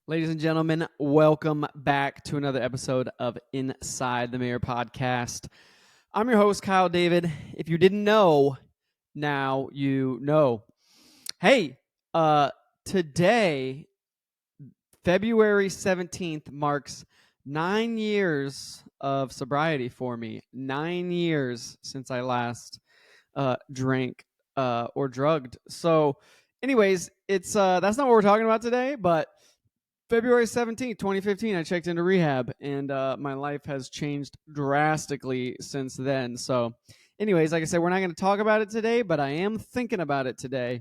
Ladies and gentlemen, welcome back to another episode of Inside the Mirror podcast. I'm your host, Kyle David. If you didn't know, now you know. Hey, today, February 17th, marks 9 years of sobriety for me. 9 years since I last drank or drugged. So, anyways, it's that's not what we're talking about today, but February 17th, 2015, I checked into rehab, and my life has changed drastically since then. So, anyways, like I said, we're not going to talk about it today, but I am thinking about it today.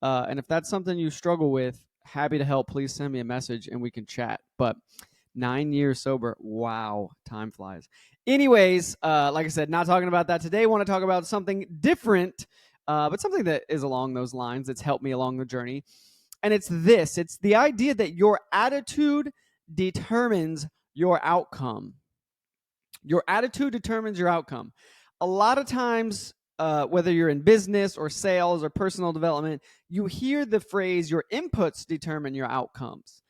And if that's something you struggle with, happy to help. Please send me a message and we can chat. But 9 years sober. Wow, time flies. Anyways, like I said, not talking about that today. Want to talk about something different, but something that is along those lines that's helped me along the journey. And it's the idea that your attitude determines your outcome. Your attitude determines your outcome. A lot of times, whether you're in business or sales or personal development, you hear the phrase, your inputs determine your outcomes.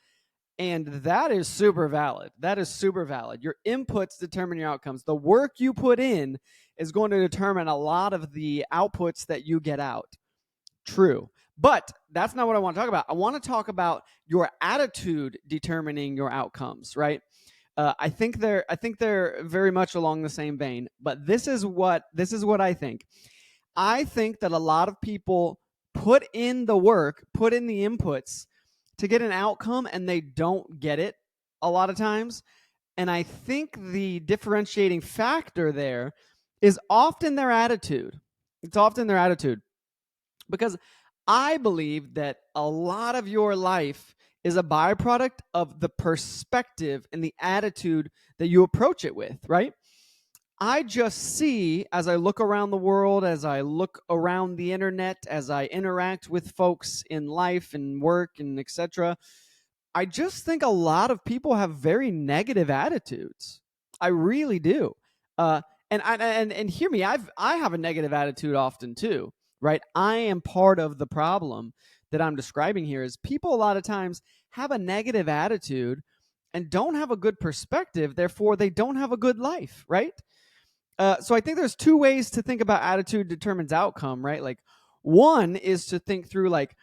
And that is super valid. That is super valid. Your inputs determine your outcomes. The work you put in is going to determine a lot of the outputs that you get out. True. But that's not what I want to talk about. I want to talk about your attitude determining your outcomes, right? I think they're very much along the same vein. But this is what I think. I think that a lot of people put in the work, put in the inputs to get an outcome, and they don't get it a lot of times. And I think the differentiating factor there is often their attitude. It's often their attitude. Because I believe that a lot of your life is a byproduct of the perspective and the attitude that you approach it with, right? I just see, as I look around the world, as I look around the internet, as I interact with folks in life and work and etc., I just think a lot of people have very negative attitudes. I really do. And hear me, I have a negative attitude often too, right? I am part of the problem that I'm describing here is people a lot of times have a negative attitude and don't have a good perspective, therefore they don't have a good life, right? So I think there's two ways to think about attitude determines outcome, right? Like one is to think through like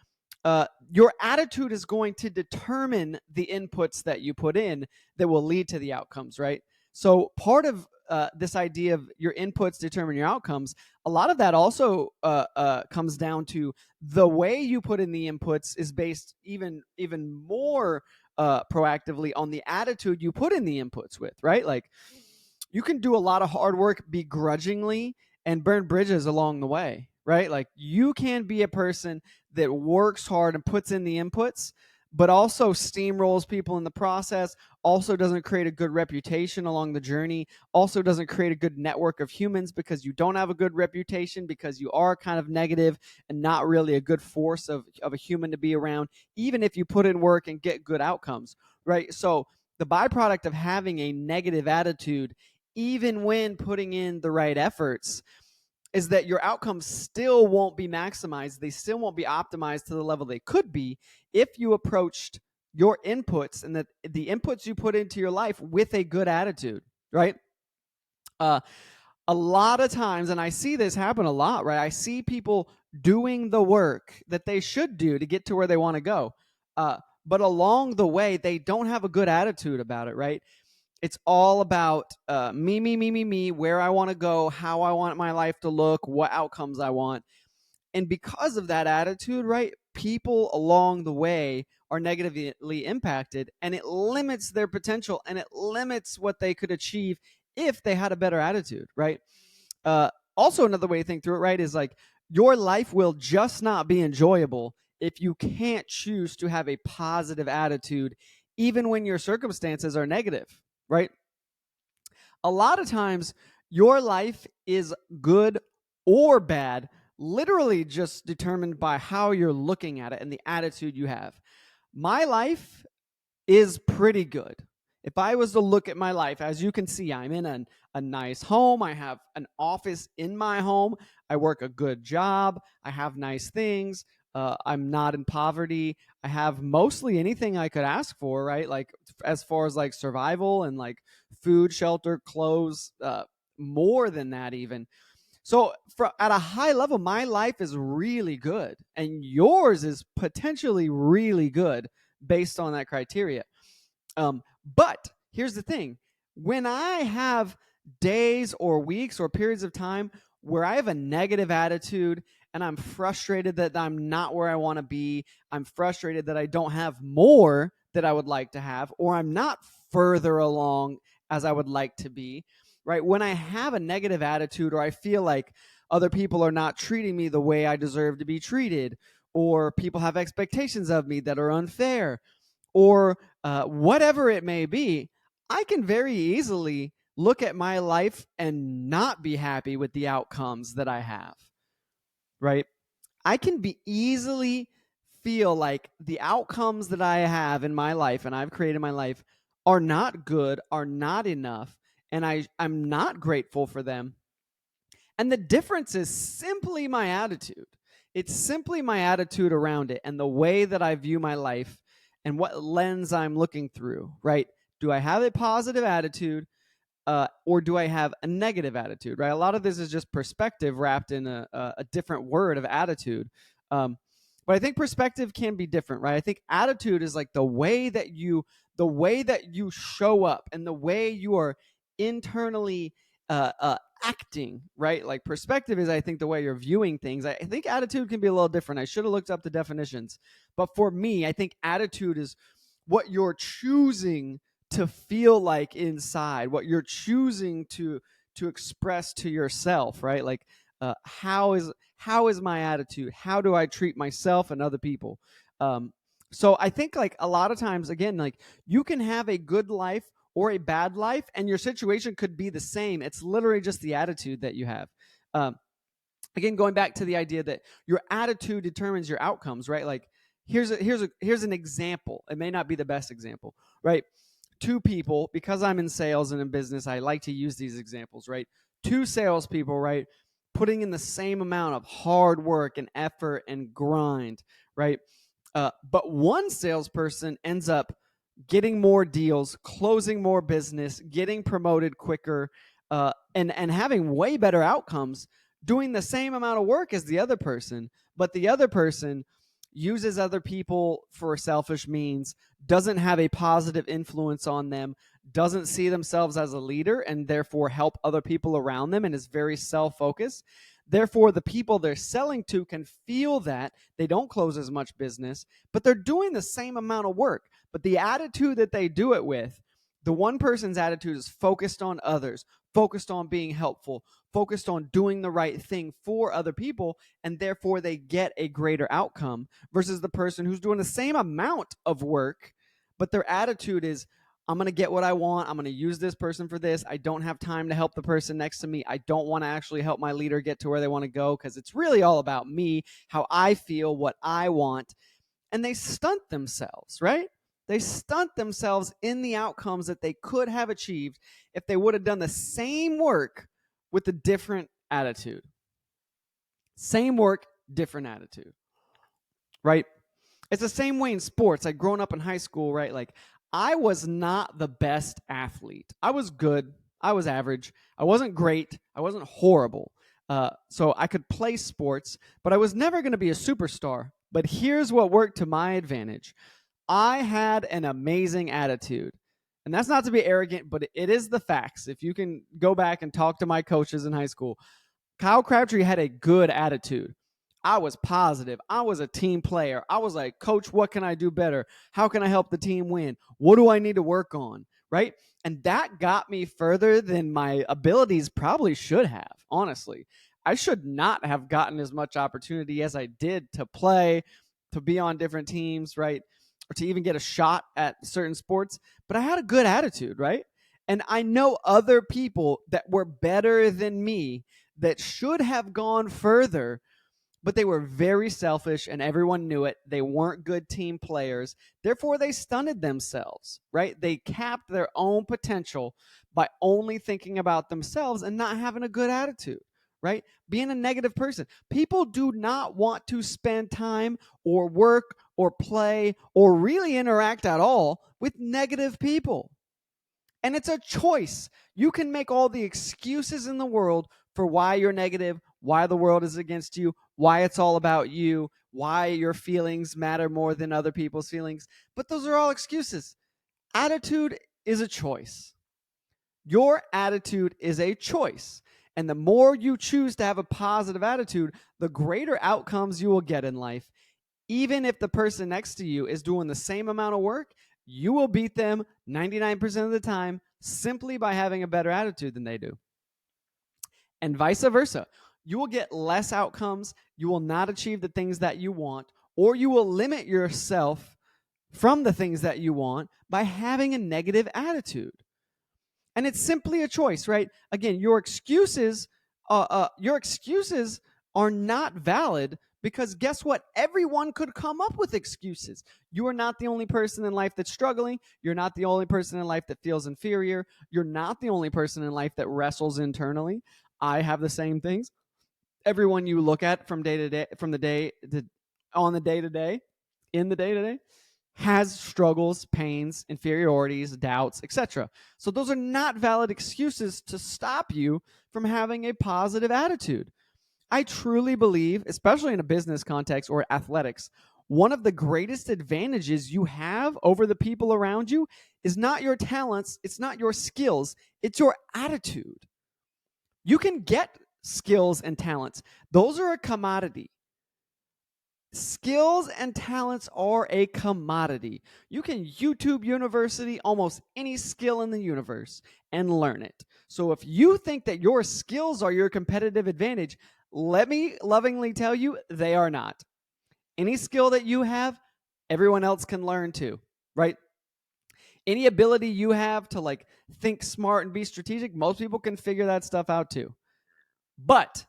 your attitude is going to determine the inputs that you put in that will lead to the outcomes, right? So part of this idea of your inputs determine your outcomes, a lot of that also comes down to the way you put in the inputs is based even more proactively on the attitude you put in the inputs with, right? Like you can do a lot of hard work begrudgingly and burn bridges along the way, right? Like you can be a person that works hard and puts in the inputs, but also steamrolls people in the process, also doesn't create a good reputation along the journey, also doesn't create a good network of humans because you don't have a good reputation, because you are kind of negative and not really a good force of a human to be around, even if you put in work and get good outcomes, right? So the byproduct of having a negative attitude, even when putting in the right efforts, is that your outcomes still won't be maximized. They still won't be optimized to the level they could be if you approached your inputs and the inputs you put into your life with a good attitude, right? A lot of times, and I see this happen a lot, right? I see people doing the work that they should do to get to where they want to go. But along the way, they don't have a good attitude about it, right? It's all about me, where I want to go, how I want my life to look, what outcomes I want. And because of that attitude, right, people along the way are negatively impacted, and it limits their potential and it limits what they could achieve if they had a better attitude, right? Also, another way to think through it, right, is like your life will just not be enjoyable if you can't choose to have a positive attitude, even when your circumstances are negative, right? A lot of times your life is good or bad, literally just determined by how you're looking at it and the attitude you have. My life is pretty good. If I was to look at my life, as you can see, I'm in a nice home. I have an office in my home. I work a good job. I have nice things. I'm not in poverty. I have mostly anything I could ask for, right? Like as far as like survival and like food, shelter, clothes, more than that even. So at a high level, my life is really good, and yours is potentially really good based on that criteria. But here's the thing: when I have days or weeks or periods of time where I have a negative attitude and I'm frustrated that I'm not where I want to be, I'm frustrated that I don't have more that I would like to have, or I'm not further along as I would like to be, right? When I have a negative attitude, or I feel like other people are not treating me the way I deserve to be treated, or people have expectations of me that are unfair, or whatever it may be, I can very easily look at my life and not be happy with the outcomes that I have, right? I can be easily feel like the outcomes that I have in my life and I've created in my life are not good, are not enough, and I'm not grateful for them. And the difference is simply my attitude. It's simply my attitude around it and the way that I view my life and what lens I'm looking through, right? Do I have a positive attitude, or do I have a negative attitude, right? A lot of this is just perspective wrapped in a different word of attitude. Um, but I think perspective can be different, right? I think attitude is like the way that you show up and the way you are internally acting, right? Like perspective is, I think, the way you're viewing things. I think attitude can be a little different. I should have looked up the definitions, but for me, I think attitude is what you're choosing to feel like inside, what you're choosing to express to yourself, right? Like how is my attitude? How do I treat myself and other people? So I think like a lot of times, again, like you can have a good life or a bad life, and your situation could be the same. It's literally just the attitude that you have. Um, Again, going back to the idea that your attitude determines your outcomes, right? Like here's an example. It may not be the best example, right? Two people, because I'm in sales and in business, I like to use these examples, right? Two salespeople, right? Putting in the same amount of hard work and effort and grind, right? But one salesperson ends up getting more deals, closing more business, getting promoted quicker, and having way better outcomes, doing the same amount of work as the other person. But the other person uses other people for selfish means, doesn't have a positive influence on them, doesn't see themselves as a leader, and therefore help other people around them, and is very self-focused. Therefore, the people they're selling to can feel that they don't close as much business, but they're doing the same amount of work. But the attitude that they do it with, the one person's attitude is focused on others, focused on being helpful, focused on doing the right thing for other people, and therefore they get a greater outcome, versus the person who's doing the same amount of work, but their attitude is, I'm going to get what I want. I'm going to use this person for this. I don't have time to help the person next to me. I don't want to actually help my leader get to where they want to go because it's really all about me, how I feel, what I want. And they stunt themselves, right? They stunt themselves in the outcomes that they could have achieved if they would have done the same work with a different attitude. Same work, different attitude, right? It's the same way in sports. Like growing up in high school, right? Like I was not the best athlete. I was good. I was average. I wasn't great. I wasn't horrible. So I could play sports, but I was never going to be a superstar. But here's what worked to my advantage. I had an amazing attitude. And that's not to be arrogant, but it is the facts. If you can go back and talk to my coaches in high school, Kyle Crabtree had a good attitude. I was positive. I was a team player. I was like, Coach, what can I do better? How can I help the team win? What do I need to work on? Right? And that got me further than my abilities probably should have, honestly. I should not have gotten as much opportunity as I did to play, to be on different teams, right? Or to even get a shot at certain sports. But I had a good attitude, right? And I know other people that were better than me that should have gone further, but they were very selfish and everyone knew it. They weren't good team players. Therefore, they stunted themselves, right? They capped their own potential by only thinking about themselves and not having a good attitude, right? Being a negative person. People do not want to spend time or work or play or really interact at all with negative people. And it's a choice. You can make all the excuses in the world for why you're negative, why the world is against you, why it's all about you, why your feelings matter more than other people's feelings. But those are all excuses. Attitude is a choice. Your attitude is a choice. And the more you choose to have a positive attitude, the greater outcomes you will get in life. Even if the person next to you is doing the same amount of work, you will beat them 99% of the time simply by having a better attitude than they do. And vice versa. You will get less outcomes, you will not achieve the things that you want, or you will limit yourself from the things that you want by having a negative attitude. And it's simply a choice, right? Again, your excuses are not valid because guess what? Everyone could come up with excuses. You are not the only person in life that's struggling. You're not the only person in life that feels inferior. You're not the only person in life that wrestles internally. I have the same things. Everyone you look at from day to day, from the day to on the day to day, in the day to day, has struggles, pains, inferiorities, doubts, etc. So those are not valid excuses to stop you from having a positive attitude. I truly believe, especially in a business context or athletics, one of the greatest advantages you have over the people around you is not your talents, it's not your skills, it's your attitude. You can get skills and talents. Those are a commodity. Skills and talents are a commodity. You can YouTube University almost any skill in the universe and learn it. So if you think that your skills are your competitive advantage, let me lovingly tell you, they are not. Any skill that you have, everyone else can learn too, right? Any ability you have to like think smart and be strategic, most people can figure that stuff out too. But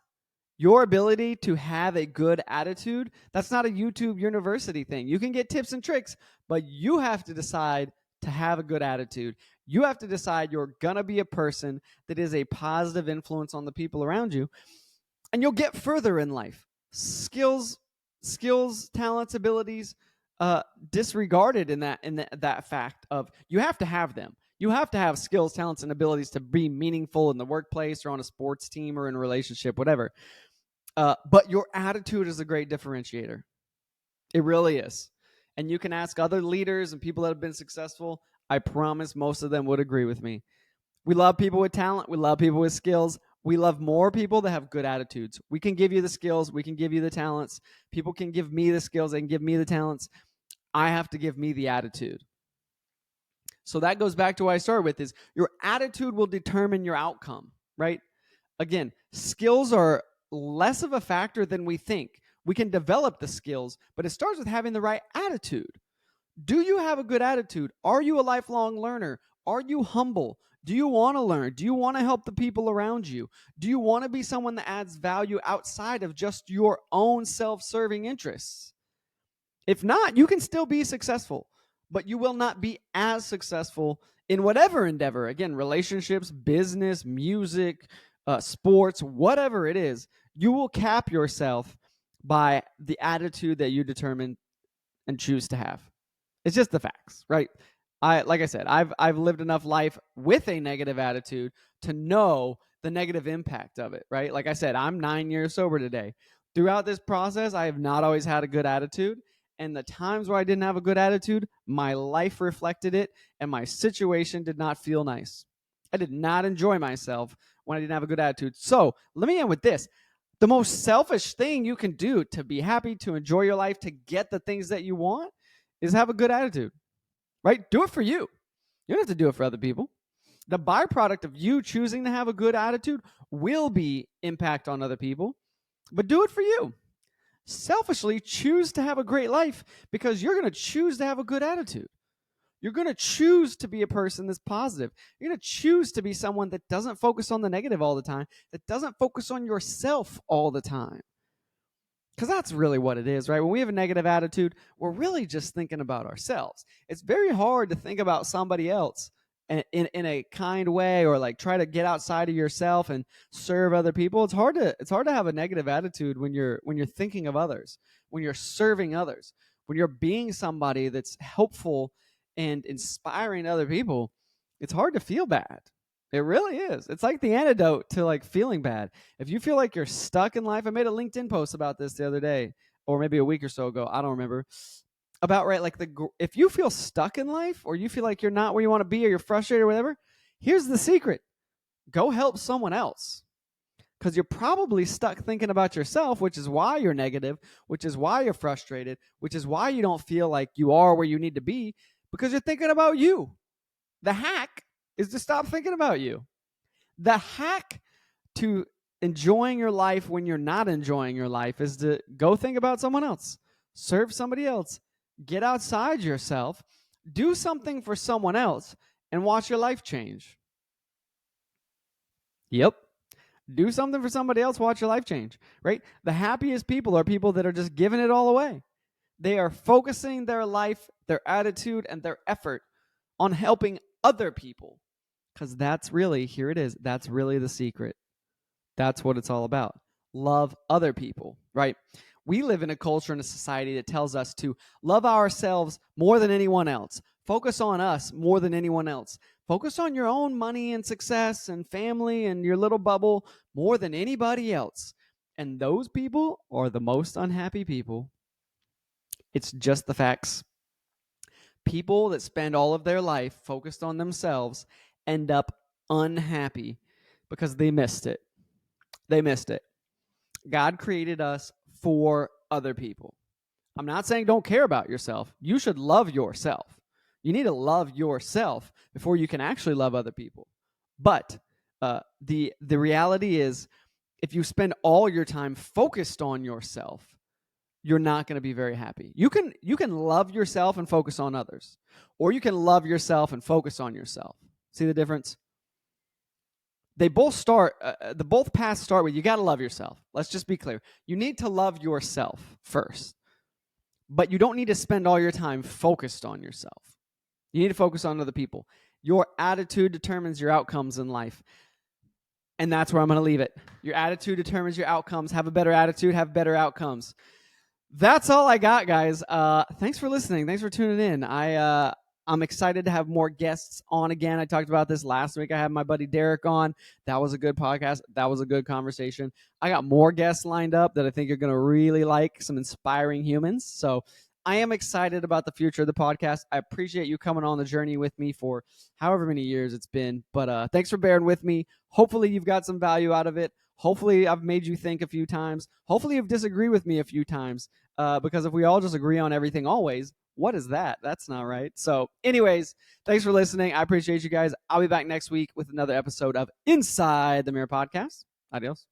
your ability to have a good attitude, that's not a YouTube University thing. You can get tips and tricks, but you have to decide to have a good attitude. You have to decide you're going to be a person that is a positive influence on the people around you, and you'll get further in life. Skills, talents, abilities, disregarded in that fact of you have to have them. You have to have skills, talents, and abilities to be meaningful in the workplace or on a sports team or in a relationship, whatever. But your attitude is a great differentiator. It really is. And you can ask other leaders and people that have been successful. I promise most of them would agree with me. We love people with talent. We love people with skills. We love more people that have good attitudes. We can give you the skills. We can give you the talents. People can give me the skills. They can give me the talents. I have to give me the attitude. So that goes back to what I started with is your attitude will determine your outcome, right? Again, skills are less of a factor than we think. We can develop the skills, but it starts with having the right attitude. Do you have a good attitude? Are you a lifelong learner? Are you humble? Do you want to learn? Do you want to help the people around you? Do you want to be someone that adds value outside of just your own self-serving interests? If not, you can still be successful, but you will not be as successful in whatever endeavor. Again, relationships, business, music, sports, whatever it is, you will cap yourself by the attitude that you determine and choose to have. It's just the facts, right? Like I said, I've lived enough life with a negative attitude to know the negative impact of it, right? Like I said, I'm 9 years sober today. Throughout this process, I have not always had a good attitude. And the times where I didn't have a good attitude, my life reflected it, and my situation did not feel nice. I did not enjoy myself when I didn't have a good attitude. So let me end with this. The most selfish thing you can do to be happy, to enjoy your life, to get the things that you want is have a good attitude, right? Do it for you. You don't have to do it for other people. The byproduct of you choosing to have a good attitude will be impact on other people, but do it for you. Selfishly choose to have a great life because you're going to choose to have a good attitude. You're going to choose to be a person that's positive. You're going to choose to be someone that doesn't focus on the negative all the time, that doesn't focus on yourself all the time. Because that's really what it is, right? When we have a negative attitude, we're really just thinking about ourselves. It's very hard to think about somebody else in a kind way, or like try to get outside of yourself and serve other people. It's hard to have a negative attitude when you're thinking of others, when you're serving others, when you're being somebody that's helpful and inspiring other people. It's hard to feel bad. It really is. It's like the antidote to like feeling bad. If you feel like you're stuck in life, I made a LinkedIn post about this the other day, or maybe a week or so ago. I don't remember. About right, like if you feel stuck in life, or you feel like you're not where you want to be, or you're frustrated or whatever, here's the secret: go help someone else. Because you're probably stuck thinking about yourself, which is why you're negative, which is why you're frustrated, which is why you don't feel like you are where you need to be, because you're thinking about you. The hack is to stop thinking about you. The hack to enjoying your life when you're not enjoying your life is to go think about someone else, serve somebody else, get outside yourself, do something for someone else, and watch your life change. Yep. Do something for somebody else, watch your life change, right? The happiest people are people that are just giving it all away. They are focusing their life, their attitude, and their effort on helping other people. Because that's really, here it is, that's really the secret. That's what it's all about. Love other people, right? We live in a culture and a society that tells us to love ourselves more than anyone else. Focus on us more than anyone else. Focus on your own money and success and family and your little bubble more than anybody else. And those people are the most unhappy people. It's just the facts. People that spend all of their life focused on themselves end up unhappy because they missed it. They missed it. God created us for other people. I'm not saying don't care about yourself. You should love yourself. You need to love yourself before you can actually love other people. But the reality is, if you spend all your time focused on yourself, you're not going to be very happy. You can love yourself and focus on others, or you can love yourself and focus on yourself. See the difference? They both start, the both paths start with, you got to love yourself. Let's just be clear. You need to love yourself first, but you don't need to spend all your time focused on yourself. You need to focus on other people. Your attitude determines your outcomes in life. And that's where I'm going to leave it. Your attitude determines your outcomes. Have a better attitude, have better outcomes. That's all I got, guys. Thanks for listening. Thanks for tuning in. I'm excited to have more guests on again. I talked about this last week. I had my buddy Derek on. That was a good podcast. That was a good conversation. I got more guests lined up that I think you're going to really like, some inspiring humans. So I am excited about the future of the podcast. I appreciate you coming on the journey with me for however many years it's been. But thanks for bearing with me. Hopefully you've got some value out of it. Hopefully I've made you think a few times. Hopefully you've disagreed with me a few times. Because if we all just agree on everything always, what is that? That's not right. So anyways, thanks for listening. I appreciate you guys. I'll be back next week with another episode of Inside the Mirror Podcast. Adios.